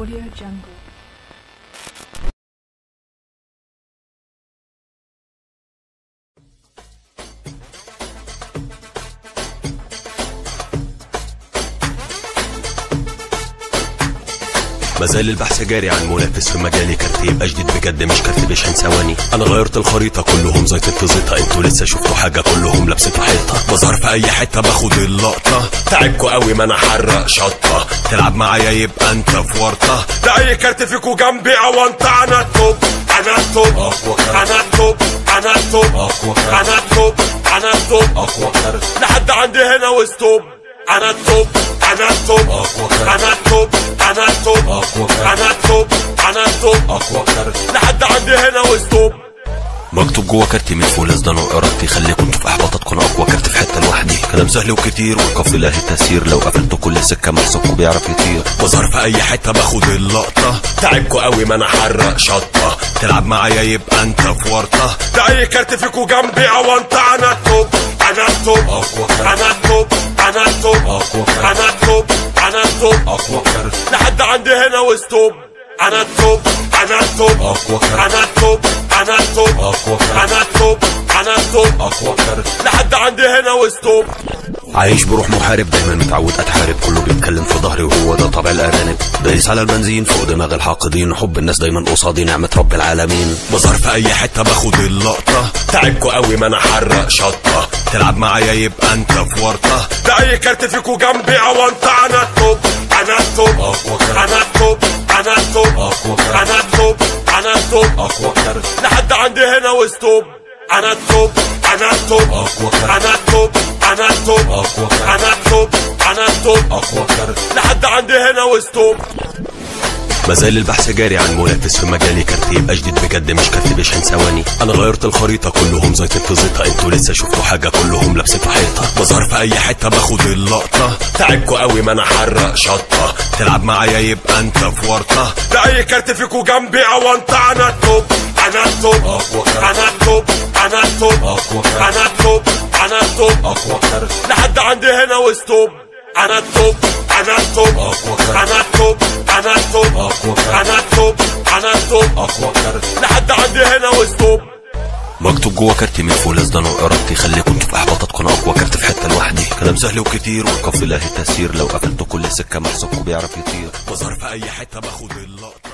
Audio Jungle. مازال البحث جاري عن منافس في مجالي، كارت يبقى جديد بجد مش كارت بيشحن ثواني. انا غيرت الخريطه كلهم زيطين في زيطه، انتوا لسه شفتوا حاجه كلهم لابسين في حيطه. بظهر في اي حته باخد اللقطه، تعبكوا قوي ما انا حرق شطه. تلعب معايا يبقى انت في ورطه، ده اي كارت فيكوا جنبي او انت. انا التوب انا التوب انا التوب انا التوب انا التوب انا التوب لحد عندي هنا وستوب. انا التوب انا التوب انا التوب انا التوب انا التوب انا التوب لحد عندي هنا وستوب. مكتوب جوه كارتي من فوق ده نوع ارادتي، خليكم انتوا في احباطاتكم اقوى كارت في حته لوحدي. كلام سهل وكتير والقف له تاثير، لو قفلتوا كل سكه محسوبكم بيعرف يطير. بظهر في اي حته باخد اللقطه، تعبكوا قوي ما انا حرق شطه. تلعب معايا يبقى انت في ورطه، ده اي كارت فيكوا جنبي او انت. انا التوب انا التوب انا التوب انا التوب انا التوب انا التوب لحد عندي هنا وستوب. انا التوب انا التوب انا التوب انا التوب انا التوب انا التوب لحد عندي هنا وستوب. عايش بروح محارب، دايما متعود اتحارب، كله بيتكلم في ظهري وهو ده طبع الارانب. دايس على البنزين فوق دماغ الحاقدين، حب الناس دايما قصادي نعمة رب العالمين. بظهر في اي حته باخد اللقطه، تعبكوا قوي ما انا حرق شطه. تلعب معايا يبقى انت في ورطه، ده اي كارت فيكوا جنبي او انت. انا التوب انا التوب انا التوب انا التوب انا التوب انا التوب لحد عندي هنا وستوب. انا التوب انا التوب انا التوب انا التوب انا التوب انا التوب لحد عندي هنا وستوب. مازال البحث جاري عن منافس في مجالي، كارت يبقى جديد بجد مش كارت بيشحن ثواني. انا غيرت الخريطه كلهم زيطين في زيطه، انتوا لسه شفتوا حاجه كلهم لابسين في حيطه. بظهر في اي حته باخد اللقطه، تعبكوا قوي ما انا حرق شطه. تلعب معايا يبقى انت في ورطه، ده اي كارت فيكوا جنبي او انت. انا التوب انا التوب انا التوب انا التوب انا التوب انا التوب لحد عندي هنا وستوب. انا التوب انا التوب انا التوب انا التوب انا التوب انا التوب لحد عندي هنا وستوب. مكتوب جوه كارتي من فوق ده نوع ارادتي، خليكم انتوا في احباطاتكم اقوى كارت في حته لوحدي. كلام سهل وكتير والقف له تاثير، لو قفلتوا كل سكه محسوبكم بيعرف يطير. بظهر في اي حته باخد اللقطه.